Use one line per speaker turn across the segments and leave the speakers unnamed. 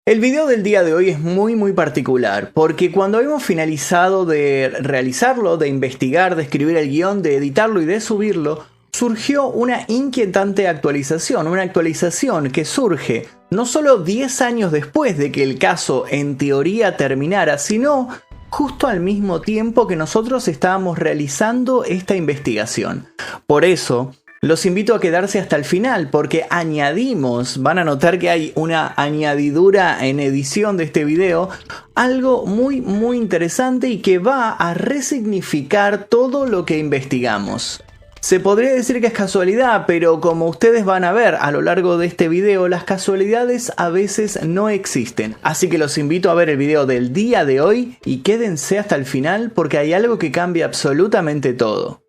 El video del día de hoy es muy particular porque cuando hemos finalizado de realizarlo, de investigar, de escribir el guión, de editarlo y de subirlo, surgió una inquietante actualización, una actualización que surge no solo 10 años después de que el caso en teoría terminara, sino justo al mismo tiempo que nosotros estábamos realizando esta investigación. Por eso los invito a quedarse hasta el final porque añadimos, van a notar que hay una añadidura en edición de este video, algo muy interesante y que va a resignificar todo lo que investigamos. Se podría decir que es casualidad, pero como ustedes van a ver a lo largo de este video, las casualidades a veces no existen. Así que los invito a ver el video del día de hoy y quédense hasta el final porque hay algo que cambia absolutamente todo.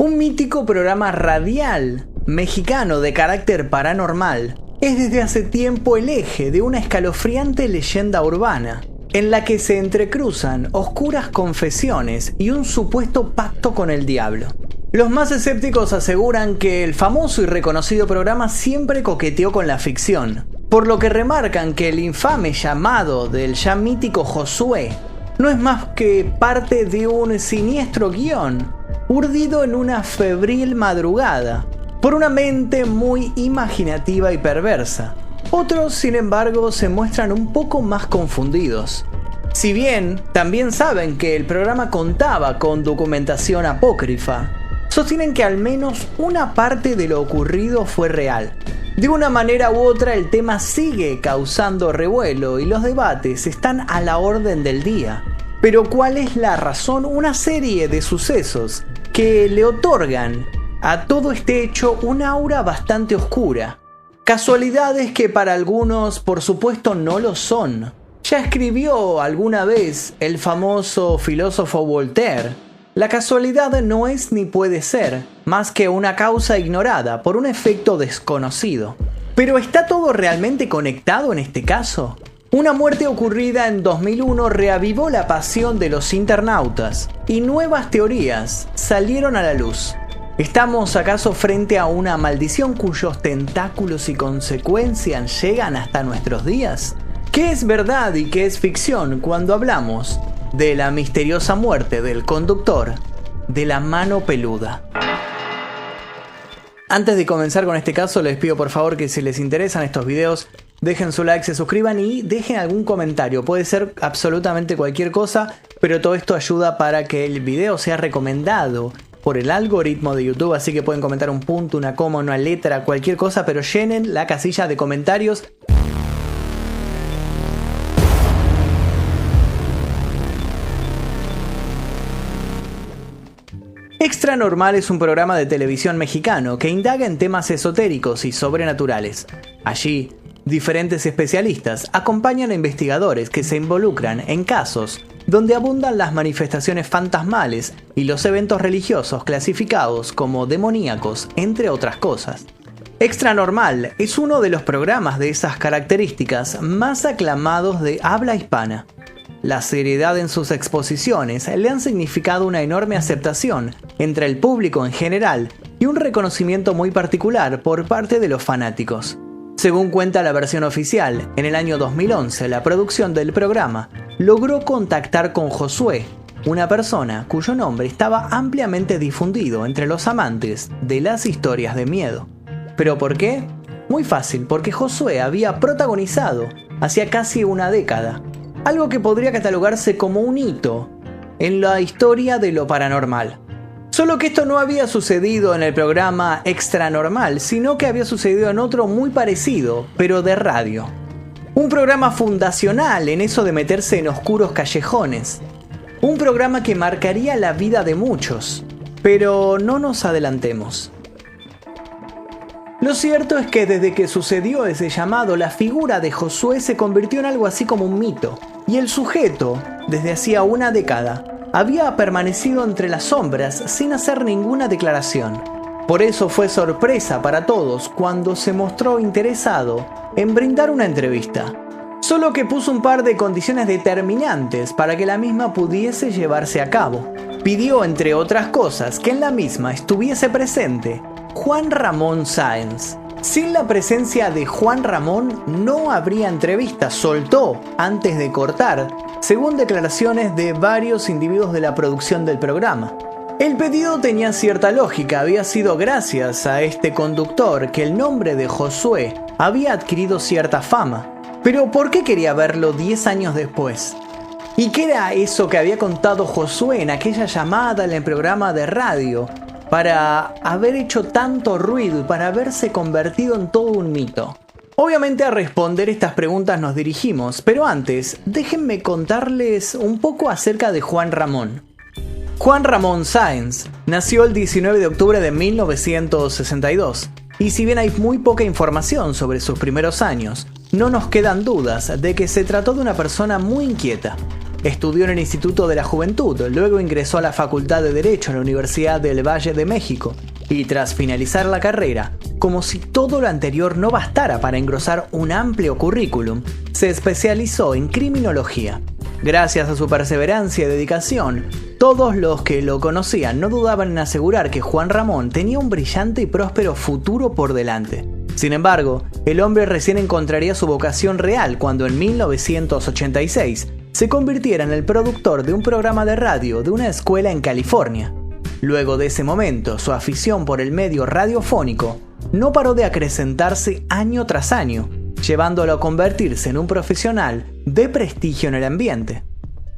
Un mítico programa radial mexicano de carácter paranormal es desde hace tiempo el eje de una escalofriante leyenda urbana, en la que se entrecruzan oscuras confesiones y un supuesto pacto con el diablo. Los más escépticos aseguran que el famoso y reconocido programa siempre coqueteó con la ficción, por lo que remarcan que el infame llamado del ya mítico Josué no es más que parte de un siniestro guión urdido en una febril madrugada por una mente muy imaginativa y perversa. Otros, sin embargo, se muestran un poco más confundidos. Si bien también saben que el programa contaba con documentación apócrifa, sostienen que al menos una parte de lo ocurrido fue real. De una manera u otra, el tema sigue causando revuelo y los debates están a la orden del día. Pero ¿cuál es la razón? Una serie de sucesos que le otorgan a todo este hecho un aura bastante oscura. Casualidades que para algunos, por supuesto, no lo son. Ya escribió alguna vez el famoso filósofo Voltaire: la casualidad no es ni puede ser más que una causa ignorada por un efecto desconocido. ¿Pero está todo realmente conectado en este caso? Una muerte ocurrida en 2001 reavivó la pasión de los internautas y nuevas teorías salieron a la luz. ¿Estamos acaso frente a una maldición cuyos tentáculos y consecuencias llegan hasta nuestros días? ¿Qué es verdad y qué es ficción cuando hablamos de la misteriosa muerte del conductor de la mano peluda? Antes de comenzar con este caso, les pido por favor que si les interesan estos videos, dejen su like, se suscriban y dejen algún comentario. Puede ser absolutamente cualquier cosa, pero todo esto ayuda para que el video sea recomendado por el algoritmo de YouTube. Así que pueden comentar un punto, una coma, una letra, cualquier cosa, pero llenen la casilla de comentarios. Extra Normal es un programa de televisión mexicano que indaga en temas esotéricos y sobrenaturales. Allí, diferentes especialistas acompañan a investigadores que se involucran en casos donde abundan las manifestaciones fantasmales y los eventos religiosos clasificados como demoníacos, entre otras cosas. Extra Normal es uno de los programas de esas características más aclamados de habla hispana. La seriedad en sus exposiciones le han significado una enorme aceptación entre el público en general y un reconocimiento muy particular por parte de los fanáticos. Según cuenta la versión oficial, en el año 2011 la producción del programa logró contactar con Josué, una persona cuyo nombre estaba ampliamente difundido entre los amantes de las historias de miedo. ¿Pero por qué? Muy fácil, porque Josué había protagonizado hacía casi una década algo que podría catalogarse como un hito en la historia de lo paranormal. Solo que esto no había sucedido en el programa Extra Normal, sino que había sucedido en otro muy parecido, pero de radio. Un programa fundacional en eso de meterse en oscuros callejones. Un programa que marcaría la vida de muchos. Pero no nos adelantemos. Lo cierto es que desde que sucedió ese llamado, la figura de Josué se convirtió en algo así como un mito. Y el sujeto, desde hacía una década, había permanecido entre las sombras sin hacer ninguna declaración. Por eso fue sorpresa para todos cuando se mostró interesado en brindar una entrevista. Solo que puso un par de condiciones determinantes para que la misma pudiese llevarse a cabo. Pidió, entre otras cosas, que en la misma estuviese presente Juan Ramón Sáenz, Sin la presencia de Juan Ramón no habría entrevista, soltó antes de cortar, según declaraciones de varios individuos de la producción del programa. El pedido tenía cierta lógica, había sido gracias a este conductor que el nombre de Josué había adquirido cierta fama. Pero ¿por qué quería verlo 10 años después? ¿Y qué era eso que había contado Josué en aquella llamada en el programa de radio para haber hecho tanto ruido y para haberse convertido en todo un mito? Obviamente a responder estas preguntas nos dirigimos, pero antes déjenme contarles un poco acerca de Juan Ramón. Juan Ramón Sáenz nació el 19 de octubre de 1962, y si bien hay muy poca información sobre sus primeros años, no nos quedan dudas de que se trató de una persona muy inquieta. Estudió en el Instituto de la Juventud, luego ingresó a la Facultad de Derecho en la Universidad del Valle de México, y tras finalizar la carrera, como si todo lo anterior no bastara para engrosar un amplio currículum, se especializó en criminología. Gracias a su perseverancia y dedicación, todos los que lo conocían no dudaban en asegurar que Juan Ramón tenía un brillante y próspero futuro por delante. Sin embargo, el hombre recién encontraría su vocación real cuando en 1986 se convirtiera en el productor de un programa de radio de una escuela en California. Luego de ese momento, su afición por el medio radiofónico no paró de acrecentarse año tras año, llevándolo a convertirse en un profesional de prestigio en el ambiente.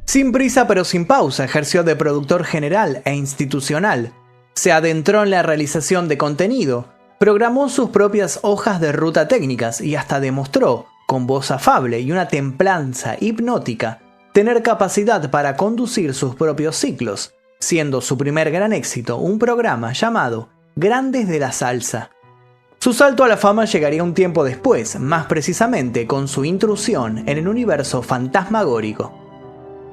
Sin prisa pero sin pausa, ejerció de productor general e institucional. Se adentró en la realización de contenido, programó sus propias hojas de ruta técnicas y hasta demostró, con voz afable y una templanza hipnótica, tener capacidad para conducir sus propios ciclos, siendo su primer gran éxito un programa llamado Grandes de la Salsa. Su salto a la fama llegaría un tiempo después, más precisamente con su intrusión en el universo fantasmagórico.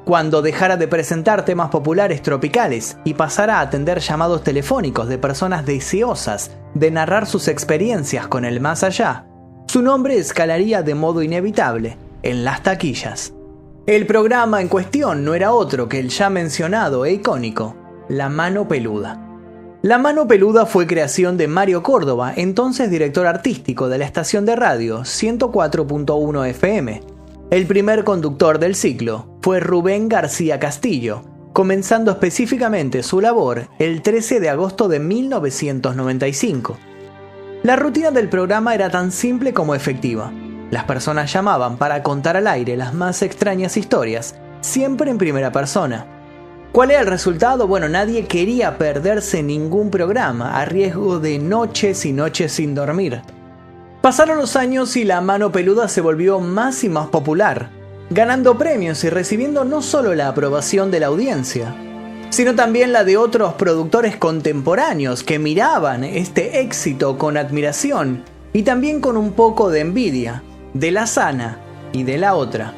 Cuando dejara de presentar temas populares tropicales y pasara a atender llamados telefónicos de personas deseosas de narrar sus experiencias con el más allá, su nombre escalaría de modo inevitable en las taquillas. El programa en cuestión no era otro que el ya mencionado e icónico La Mano Peluda. La Mano Peluda fue creación de Mario Córdoba, entonces director artístico de la estación de radio 104.1 FM. El primer conductor del ciclo fue Rubén García Castillo, comenzando específicamente su labor el 13 de agosto de 1995. La rutina del programa era tan simple como efectiva. Las personas llamaban para contar al aire las más extrañas historias, siempre en primera persona. ¿Cuál era el resultado? Bueno, nadie quería perderse ningún programa, a riesgo de noches y noches sin dormir. Pasaron los años y La Mano Peluda se volvió más y más popular, ganando premios y recibiendo no solo la aprobación de la audiencia, sino también la de otros productores contemporáneos que miraban este éxito con admiración y también con un poco de envidia, de la sana y de la otra.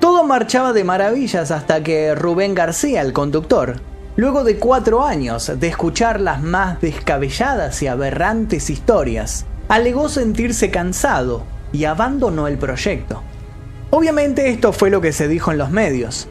Todo marchaba de maravillas hasta que Rubén García, el conductor, luego de 4 años de escuchar las más descabelladas y aberrantes historias, alegó sentirse cansado y abandonó el proyecto. Obviamente esto fue lo que se dijo en los medios.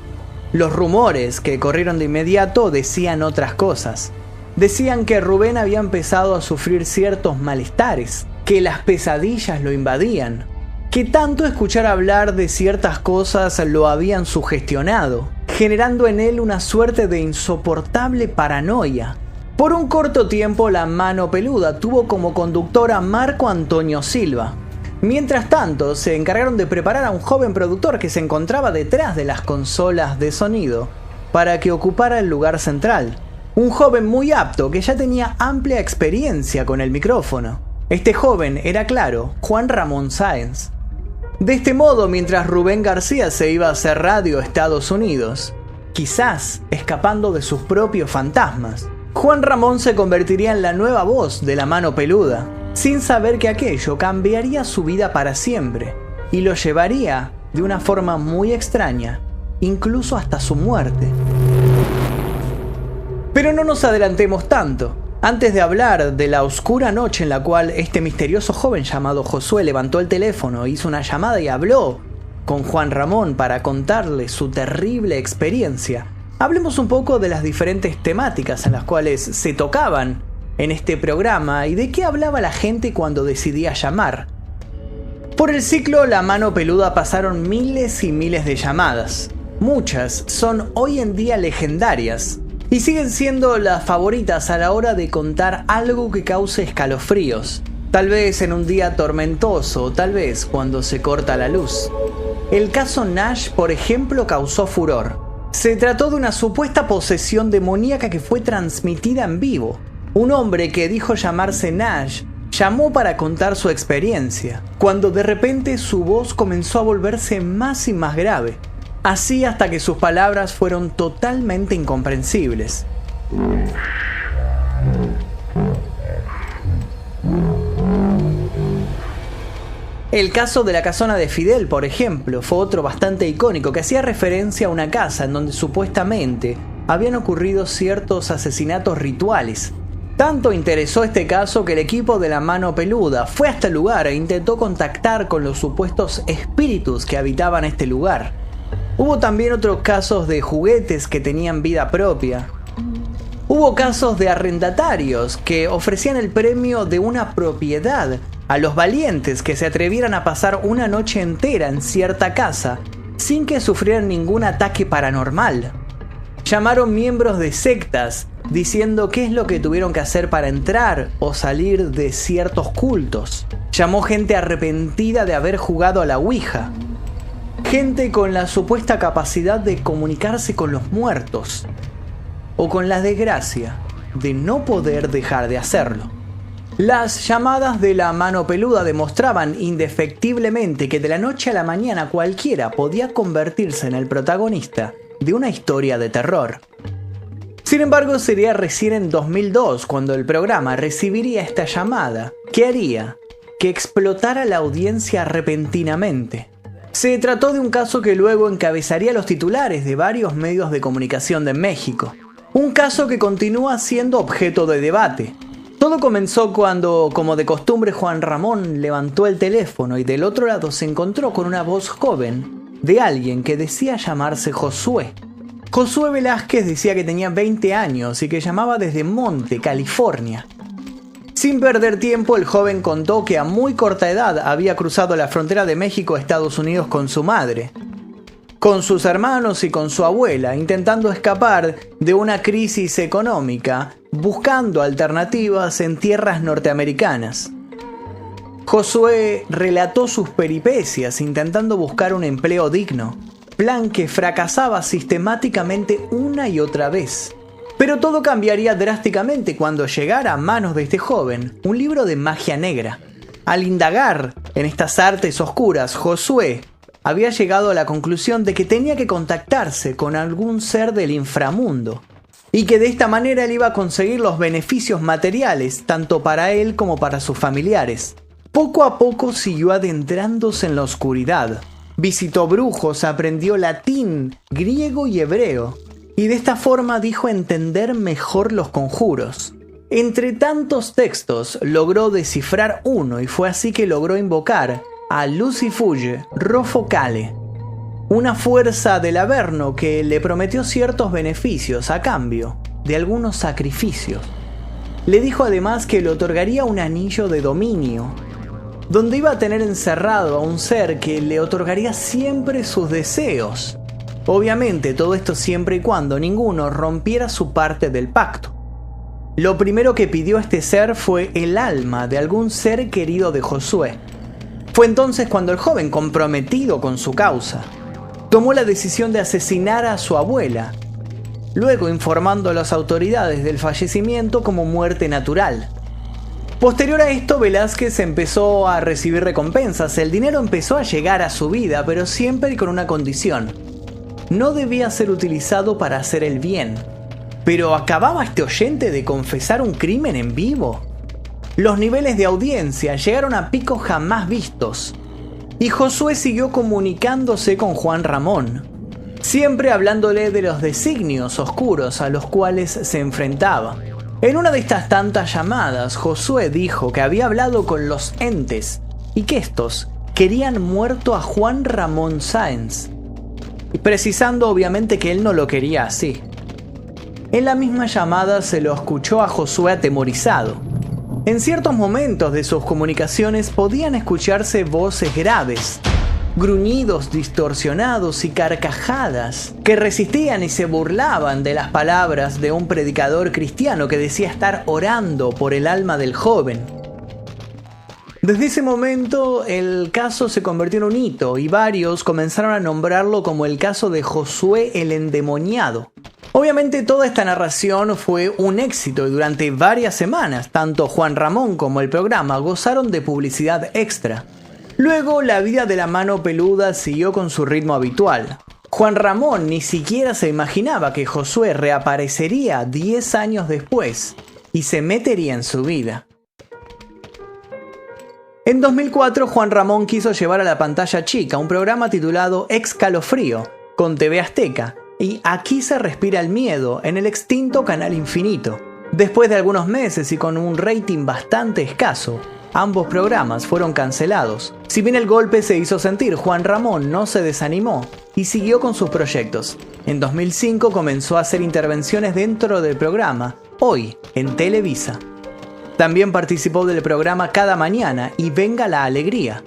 Los rumores que corrieron de inmediato decían otras cosas. Decían que Rubén había empezado a sufrir ciertos malestares, que las pesadillas lo invadían, que tanto escuchar hablar de ciertas cosas lo habían sugestionado, generando en él una suerte de insoportable paranoia. Por un corto tiempo, La Mano Peluda tuvo como conductor a Marco Antonio Silva. Mientras tanto, se encargaron de preparar a un joven productor que se encontraba detrás de las consolas de sonido para que ocupara el lugar central. Un joven muy apto que ya tenía amplia experiencia con el micrófono. Este joven era, claro, Juan Ramón Sáenz. De este modo, mientras Rubén García se iba a hacer radio a Estados Unidos, quizás escapando de sus propios fantasmas, Juan Ramón se convertiría en la nueva voz de La Mano Peluda, sin saber que aquello cambiaría su vida para siempre y lo llevaría de una forma muy extraña, incluso hasta su muerte. Pero no nos adelantemos tanto. Antes de hablar de la oscura noche en la cual este misterioso joven llamado Josué levantó el teléfono, hizo una llamada y habló con Juan Ramón para contarle su terrible experiencia, hablemos un poco de las diferentes temáticas en las cuales se tocaban en este programa y de qué hablaba la gente cuando decidía llamar. Por el ciclo La Mano Peluda pasaron miles y miles de llamadas. Muchas son hoy en día legendarias y siguen siendo las favoritas a la hora de contar algo que cause escalofríos. Tal vez en un día tormentoso, o tal vez cuando se corta la luz. El caso Nash, por ejemplo, causó furor. Se trató de una supuesta posesión demoníaca que fue transmitida en vivo. Un hombre que dijo llamarse Nash llamó para contar su experiencia, cuando de repente su voz comenzó a volverse más y más grave, así hasta que sus palabras fueron totalmente incomprensibles. El caso de la casona de Fidel, por ejemplo, fue otro bastante icónico que hacía referencia a una casa en donde supuestamente habían ocurrido ciertos asesinatos rituales. Tanto interesó este caso que el equipo de La Mano Peluda fue hasta el lugar e intentó contactar con los supuestos espíritus que habitaban este lugar. Hubo también otros casos de juguetes que tenían vida propia. Hubo casos de arrendatarios que ofrecían el premio de una propiedad a los valientes que se atrevieran a pasar una noche entera en cierta casa sin que sufrieran ningún ataque paranormal. Llamaron miembros de sectas diciendo qué es lo que tuvieron que hacer para entrar o salir de ciertos cultos. Llamó gente arrepentida de haber jugado a la Ouija. Gente con la supuesta capacidad de comunicarse con los muertos. O con la desgracia de no poder dejar de hacerlo. Las llamadas de La Mano Peluda demostraban indefectiblemente que de la noche a la mañana cualquiera podía convertirse en el protagonista de una historia de terror. Sin embargo, sería recién en 2002 cuando el programa recibiría esta llamada que haría que explotara la audiencia repentinamente. Se trató de un caso que luego encabezaría los titulares de varios medios de comunicación de México. Un caso que continúa siendo objeto de debate. Todo comenzó cuando, como de costumbre, Juan Ramón levantó el teléfono y del otro lado se encontró con una voz joven de alguien que decía llamarse Josué. Josué Velázquez decía que tenía 20 años y que llamaba desde Monte, California. Sin perder tiempo, el joven contó que a muy corta edad había cruzado la frontera de México a Estados Unidos con su madre, con sus hermanos y con su abuela, intentando escapar de una crisis económica, buscando alternativas en tierras norteamericanas. Josué relató sus peripecias intentando buscar un empleo digno, plan que fracasaba sistemáticamente una y otra vez. Pero todo cambiaría drásticamente cuando llegara a manos de este joven un libro de magia negra. Al indagar en estas artes oscuras, Josué había llegado a la conclusión de que tenía que contactarse con algún ser del inframundo y que de esta manera él iba a conseguir los beneficios materiales tanto para él como para sus familiares. Poco a poco siguió adentrándose en la oscuridad. Visitó brujos, aprendió latín, griego y hebreo, y de esta forma dijo entender mejor los conjuros. Entre tantos textos logró descifrar uno y fue así que logró invocar a Lucifuge Rofocale, una fuerza del Averno que le prometió ciertos beneficios a cambio de algunos sacrificios. Le dijo además que le otorgaría un anillo de dominio, donde iba a tener encerrado a un ser que le otorgaría siempre sus deseos. Obviamente todo esto siempre y cuando ninguno rompiera su parte del pacto. Lo primero que pidió este ser fue el alma de algún ser querido de Josué. Fue entonces cuando el joven, comprometido con su causa, tomó la decisión de asesinar a su abuela, luego informando a las autoridades del fallecimiento como muerte natural. Posterior a esto, Velázquez empezó a recibir recompensas. El dinero empezó a llegar a su vida, pero siempre con una condición. No debía ser utilizado para hacer el bien. Pero ¿acababa este oyente de confesar un crimen en vivo? Los niveles de audiencia llegaron a picos jamás vistos. Y Josué siguió comunicándose con Juan Ramón, siempre hablándole de los designios oscuros a los cuales se enfrentaba. En una de estas tantas llamadas, Josué dijo que había hablado con los entes y que estos querían muerto a Juan Ramón Sáenz, precisando obviamente que él no lo quería así. En la misma llamada se lo escuchó a Josué atemorizado. En ciertos momentos de sus comunicaciones podían escucharse voces graves, gruñidos distorsionados y carcajadas que resistían y se burlaban de las palabras de un predicador cristiano que decía estar orando por el alma del joven. Desde ese momento el caso se convirtió en un hito y varios comenzaron a nombrarlo como el caso de Josué el endemoniado. Obviamente toda esta narración fue un éxito y durante varias semanas tanto Juan Ramón como el programa gozaron de publicidad extra. Luego la vida de la mano peluda siguió con su ritmo habitual. Juan Ramón ni siquiera se imaginaba que Josué reaparecería 10 años después y se metería en su vida. En 2004 Juan Ramón quiso llevar a la pantalla chica un programa titulado Escalofrío con TV Azteca y Aquí se respira el miedo en el extinto Canal Infinito. Después de algunos meses y con un rating bastante escaso, ambos programas fueron cancelados. Si bien el golpe se hizo sentir, Juan Ramón no se desanimó y siguió con sus proyectos. En 2005 comenzó a hacer intervenciones dentro del programa Hoy en Televisa. También participó del programa Cada Mañana y Venga la Alegría.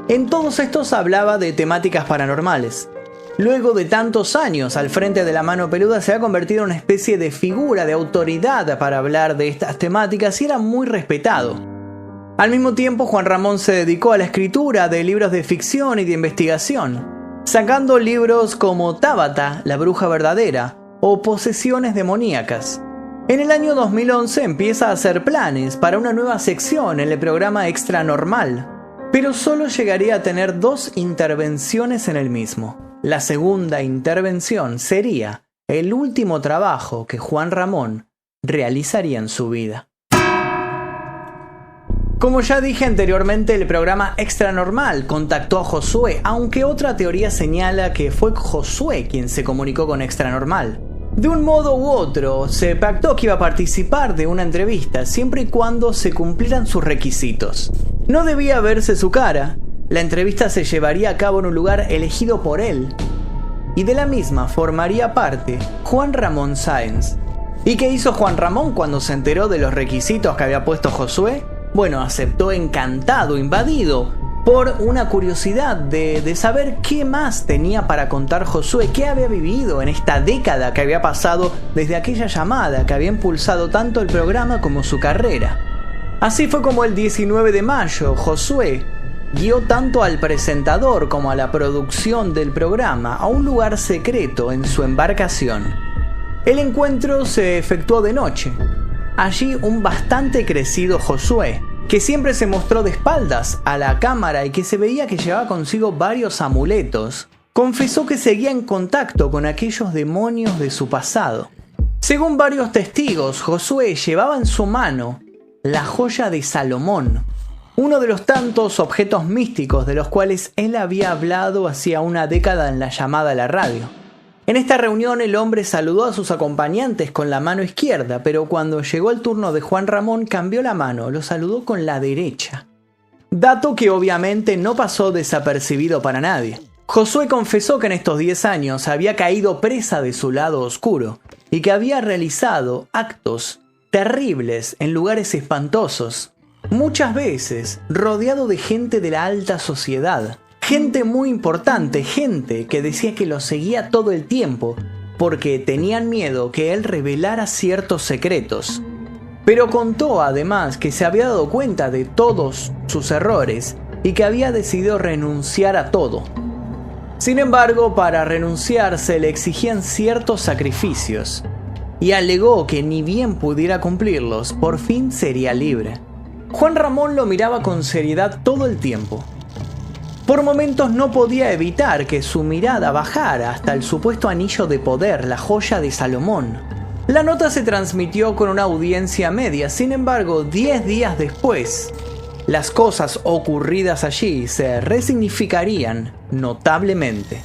En todos estos hablaba de temáticas paranormales. Luego de tantos años al frente de la mano peluda se ha convertido en una especie de figura de autoridad para hablar de estas temáticas y era muy respetado. Al mismo tiempo, Juan Ramón se dedicó a la escritura de libros de ficción y de investigación, sacando libros como Tábata, la bruja verdadera, o Posesiones demoníacas. En el año 2011 empieza a hacer planes para una nueva sección en el programa Extra Normal, pero solo llegaría a tener 2 intervenciones en el mismo. La segunda intervención sería el último trabajo que Juan Ramón realizaría en su vida. Como ya dije anteriormente, el programa Extra Normal contactó a Josué, aunque otra teoría señala que fue Josué quien se comunicó con Extra Normal. De un modo u otro, se pactó que iba a participar de una entrevista siempre y cuando se cumplieran sus requisitos. No debía verse su cara, la entrevista se llevaría a cabo en un lugar elegido por él, y de la misma formaría parte Juan Ramón Sáenz. ¿Y qué hizo Juan Ramón cuando se enteró de los requisitos que había puesto Josué? Bueno, aceptó encantado, invadido por una curiosidad de saber qué más tenía para contar Josué, qué había vivido en esta década que había pasado desde aquella llamada que había impulsado tanto el programa como su carrera. Así fue como el 19 de mayo, Josué guió tanto al presentador como a la producción del programa a un lugar secreto en su embarcación. El encuentro se efectuó de noche. Allí un bastante crecido Josué, que siempre se mostró de espaldas a la cámara y que se veía que llevaba consigo varios amuletos, confesó que seguía en contacto con aquellos demonios de su pasado. Según varios testigos, Josué llevaba en su mano la joya de Salomón, uno de los tantos objetos místicos de los cuales él había hablado hacía una década en la llamada a la radio. En esta reunión el hombre saludó a sus acompañantes con la mano izquierda, pero cuando llegó el turno de Juan Ramón cambió la mano, lo saludó con la derecha. Dato que obviamente no pasó desapercibido para nadie. Josué confesó que en estos 10 años había caído presa de su lado oscuro y que había realizado actos terribles en lugares espantosos, muchas veces rodeado de gente de la alta sociedad. Gente muy importante, gente que decía que lo seguía todo el tiempo porque tenían miedo que él revelara ciertos secretos. Pero contó además que se había dado cuenta de todos sus errores y que había decidido renunciar a todo. Sin embargo, para renunciar se le exigían ciertos sacrificios y alegó que ni bien pudiera cumplirlos, por fin sería libre. Juan Ramón lo miraba con seriedad todo el tiempo. Por momentos no podía evitar que su mirada bajara hasta el supuesto anillo de poder, la joya de Salomón. La nota se transmitió con una audiencia media, sin embargo, 10 días después, las cosas ocurridas allí se resignificarían notablemente.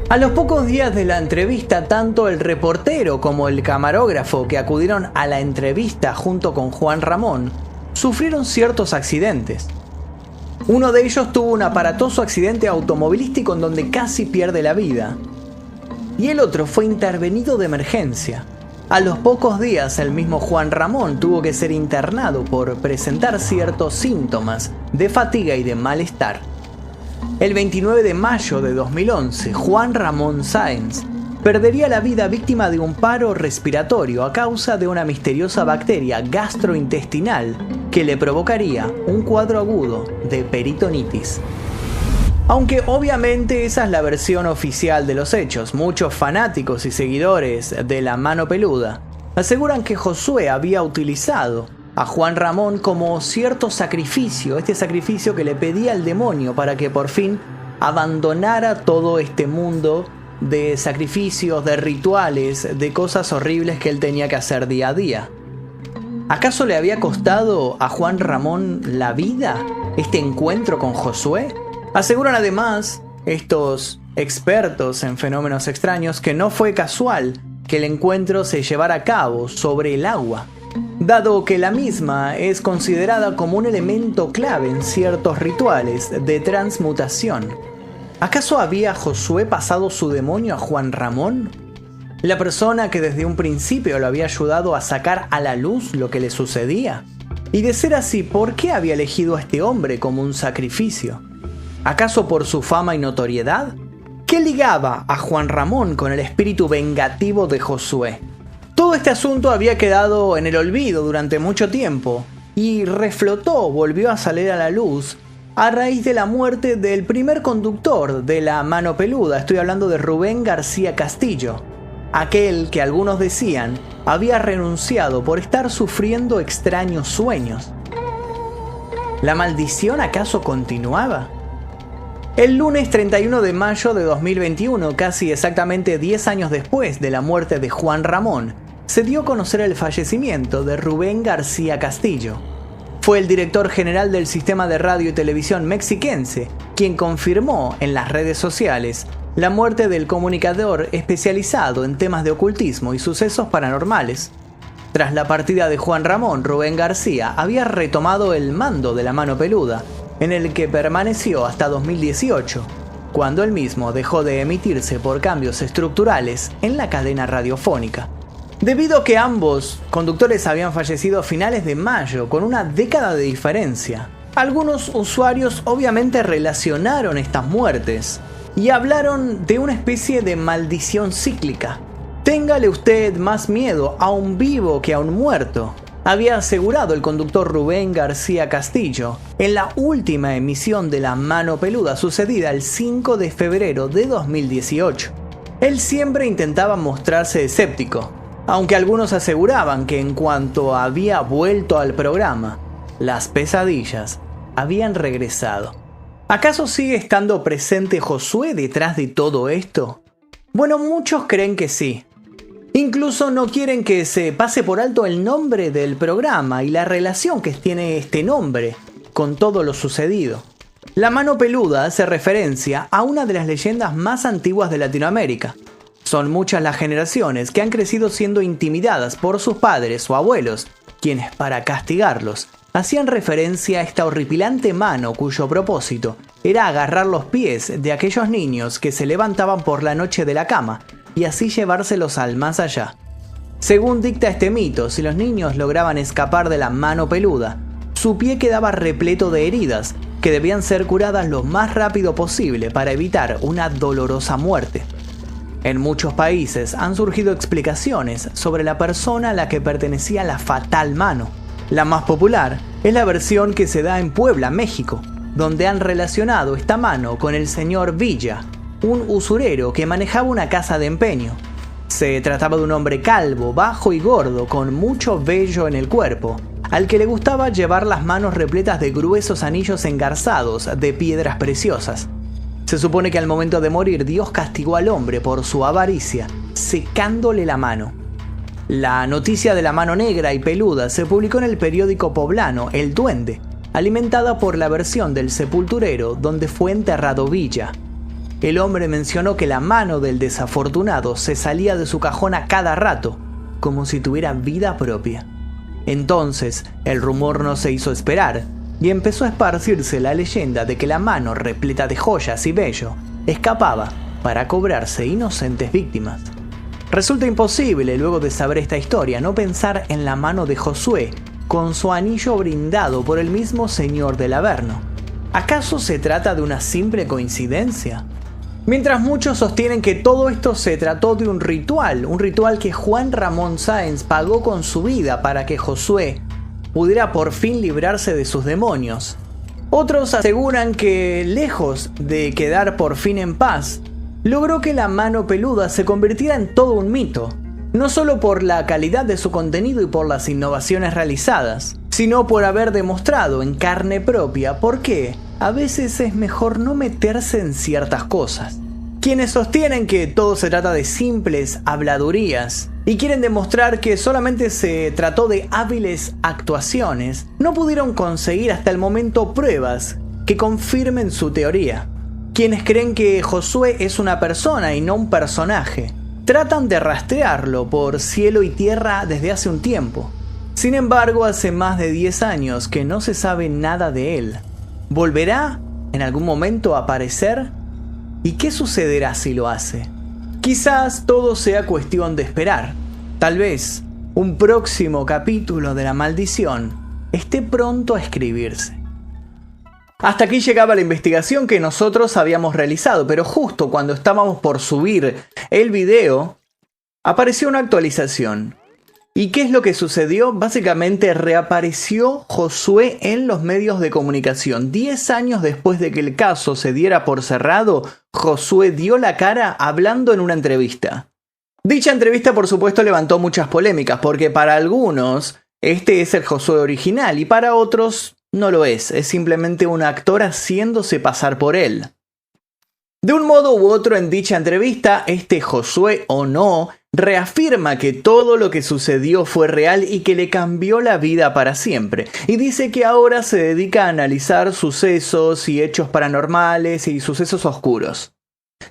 A los pocos días de la entrevista, tanto el reportero como el camarógrafo que acudieron a la entrevista junto con Juan Ramón sufrieron ciertos accidentes. Uno de ellos tuvo un aparatoso accidente automovilístico en donde casi pierde la vida. y el otro fue intervenido de emergencia. A los pocos días, el mismo Juan Ramón tuvo que ser internado por presentar ciertos síntomas de fatiga y de malestar. El 29 de mayo de 2011, Juan Ramón Sáenz perdería la vida víctima de un paro respiratorio a causa de una misteriosa bacteria gastrointestinal que le provocaría un cuadro agudo de peritonitis. Aunque obviamente esa es la versión oficial de los hechos, muchos fanáticos y seguidores de la Mano Peluda aseguran que Josué había utilizado a Juan Ramón como cierto sacrificio, este sacrificio que le pedía al demonio para que por fin abandonara todo este mundo de sacrificios, de rituales, de cosas horribles que él tenía que hacer día a día. ¿Acaso le había costado a Juan Ramón la vida este encuentro con Josué? Aseguran además estos expertos en fenómenos extraños que no fue casual que el encuentro se llevara a cabo sobre el agua, dado que la misma es considerada como un elemento clave en ciertos rituales de transmutación. ¿Acaso había Josué pasado su demonio a Juan Ramón? ¿La persona que desde un principio lo había ayudado a sacar a la luz lo que le sucedía? Y de ser así, ¿por qué había elegido a este hombre como un sacrificio? ¿Acaso por su fama y notoriedad? ¿Qué ligaba a Juan Ramón con el espíritu vengativo de Josué? Todo este asunto había quedado en el olvido durante mucho tiempo y reflotó, volvió a salir a la luz a raíz de la muerte del primer conductor de la Mano Peluda. Estoy hablando de Rubén García Castillo, aquel que algunos decían había renunciado por estar sufriendo extraños sueños. ¿La maldición acaso continuaba? El lunes 31 de mayo de 2021, casi exactamente 10 años después de la muerte de Juan Ramón, se dio a conocer el fallecimiento de Rubén García Castillo. Fue el director general del sistema de radio y televisión mexiquense quien confirmó en las redes sociales la muerte del comunicador especializado en temas de ocultismo y sucesos paranormales. Tras la partida de Juan Ramón, Rubén García había retomado el mando de la Mano Peluda, en el que permaneció hasta 2018, cuando él mismo dejó de emitirse por cambios estructurales en la cadena radiofónica. Debido a que ambos conductores habían fallecido a finales de mayo, con una década de diferencia, algunos usuarios obviamente relacionaron estas muertes y hablaron de una especie de maldición cíclica. Téngale usted más miedo a un vivo que a un muerto, había asegurado el conductor Rubén García Castillo en la última emisión de La Mano Peluda sucedida el 5 de febrero de 2018. Él siempre intentaba mostrarse escéptico, aunque algunos aseguraban que en cuanto había vuelto al programa, las pesadillas habían regresado. ¿Acaso sigue estando presente Josué detrás de todo esto? Bueno, muchos creen que sí. Incluso no quieren que se pase por alto el nombre del programa y la relación que tiene este nombre con todo lo sucedido. La Mano Peluda hace referencia a una de las leyendas más antiguas de Latinoamérica. Son muchas las generaciones que han crecido siendo intimidadas por sus padres o abuelos, quienes para castigarlos hacían referencia a esta horripilante mano cuyo propósito era agarrar los pies de aquellos niños que se levantaban por la noche de la cama y así llevárselos al más allá. Según dicta este mito, si los niños lograban escapar de la Mano Peluda, su pie quedaba repleto de heridas que debían ser curadas lo más rápido posible para evitar una dolorosa muerte. En muchos países han surgido explicaciones sobre la persona a la que pertenecía la fatal mano. La más popular es la versión que se da en Puebla, México, donde han relacionado esta mano con el señor Villa, un usurero que manejaba una casa de empeño. Se trataba de un hombre calvo, bajo y gordo, con mucho vello en el cuerpo, al que le gustaba llevar las manos repletas de gruesos anillos engarzados de piedras preciosas. Se supone que al momento de morir Dios castigó al hombre por su avaricia, secándole la mano. La noticia de la mano negra y peluda se publicó en el periódico poblano El Duende, alimentada por la versión del sepulturero donde fue enterrado Villa. El hombre mencionó que la mano del desafortunado se salía de su cajón a cada rato, como si tuviera vida propia. Entonces, el rumor no se hizo esperar, y empezó a esparcirse la leyenda de que la mano repleta de joyas y vello escapaba para cobrarse inocentes víctimas. Resulta imposible, luego de saber esta historia, no pensar en la mano de Josué, con su anillo brindado por el mismo Señor del Averno. ¿Acaso se trata de una simple coincidencia? Mientras muchos sostienen que todo esto se trató de un ritual que Juan Ramón Sáenz pagó con su vida para que Josué pudiera por fin librarse de sus demonios. Otros aseguran que, lejos de quedar por fin en paz, logró que la mano peluda se convirtiera en todo un mito, no solo por la calidad de su contenido y por las innovaciones realizadas, sino por haber demostrado en carne propia por qué a veces es mejor no meterse en ciertas cosas. Quienes sostienen que todo se trata de simples habladurías y quieren demostrar que solamente se trató de hábiles actuaciones, no pudieron conseguir hasta el momento pruebas que confirmen su teoría. Quienes creen que Josué es una persona y no un personaje, tratan de rastrearlo por cielo y tierra desde hace un tiempo. Sin embargo, hace más de 10 años que no se sabe nada de él. ¿Volverá en algún momento a aparecer? ¿Y qué sucederá si lo hace? Quizás todo sea cuestión de esperar. Tal vez un próximo capítulo de La Maldición esté pronto a escribirse. Hasta aquí llegaba la investigación que nosotros habíamos realizado, pero justo cuando estábamos por subir el video, apareció una actualización. ¿Y qué es lo que sucedió? Básicamente reapareció Josué en los medios de comunicación. 10 años después de que el caso se diera por cerrado, Josué dio la cara hablando en una entrevista. Dicha entrevista, por supuesto, levantó muchas polémicas, porque para algunos este es el Josué original y para otros no lo es simplemente un actor haciéndose pasar por él. De un modo u otro, en dicha entrevista, este Josué o no reafirma que todo lo que sucedió fue real y que le cambió la vida para siempre, y dice que ahora se dedica a analizar sucesos y hechos paranormales y sucesos oscuros.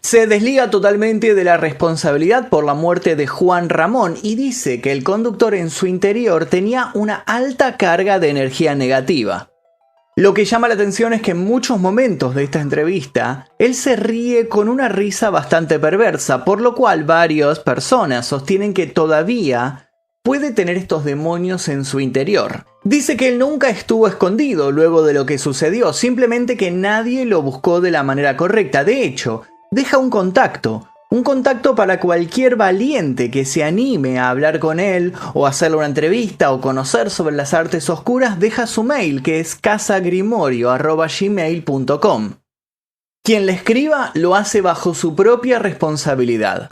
Se desliga totalmente de la responsabilidad por la muerte de Juan Ramón y dice que el conductor en su interior tenía una alta carga de energía negativa. Lo que llama la atención es que en muchos momentos de esta entrevista, él se ríe con una risa bastante perversa, por lo cual varias personas sostienen que todavía puede tener estos demonios en su interior. Dice que él nunca estuvo escondido luego de lo que sucedió, simplemente que nadie lo buscó de la manera correcta. De hecho, deja un contacto para cualquier valiente que se anime a hablar con él o hacerle una entrevista o conocer sobre las artes oscuras. Deja su mail, que es casagrimorio@gmail.com. Quien le escriba lo hace bajo su propia responsabilidad.